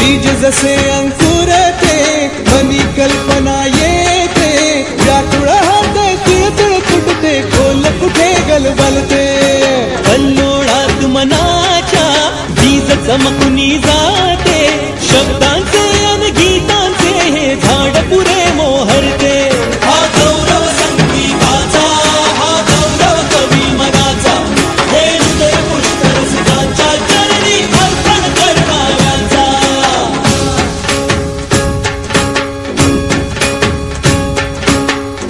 बीज जसे अंकुरते मनी कल्पना येते व्याकुळ हात तिळतिळ फुटते खोल कुठे गलबलते कल्लोळात मनाच्या बीज चमकुनी जाते शब्दांचे अन गीतांचे हे झाड पुरे मोहरते हा गौरव संगीताचा हा गौरव कवी मनाचा हे हृदय पुष्कर सुखाच्या चरणी अर्पण करणाऱ्याचा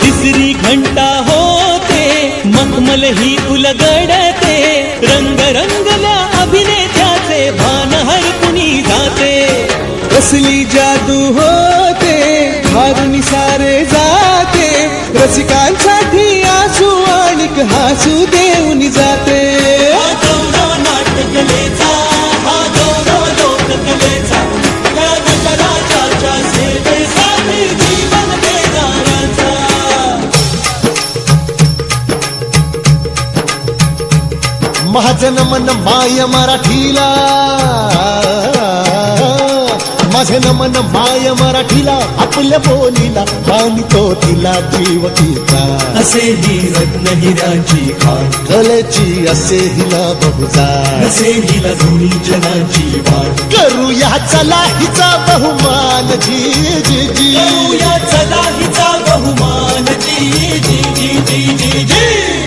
तिसरी घंटा होते मखमल ही उलगडते रंग रंगल्या अभिनेत्याचे भान हरपुनी जाते कसली जादू होते हारून सारे जाते रसिकांसाठी आसू आणिक हासू देऊन जाते हा गौरव नाट्यकलेचा हा गौरव लोककलेचा या नटराजाच्या सेवेसाठी जीवन देणाऱ्याचा माझं नमन माय मराठीला माझे नमन माय मराठीला आपल्या बोलीला आणि तो तिला जीव तिचा असे ही रत्न हिराची खाण कलेची असे हिला बहुजार असे हिला धुनी जनाची वाट करूया चला हिचा बहुमान जी जी जी करूया चला हिचा बहुमान जी जी जी जी जी जी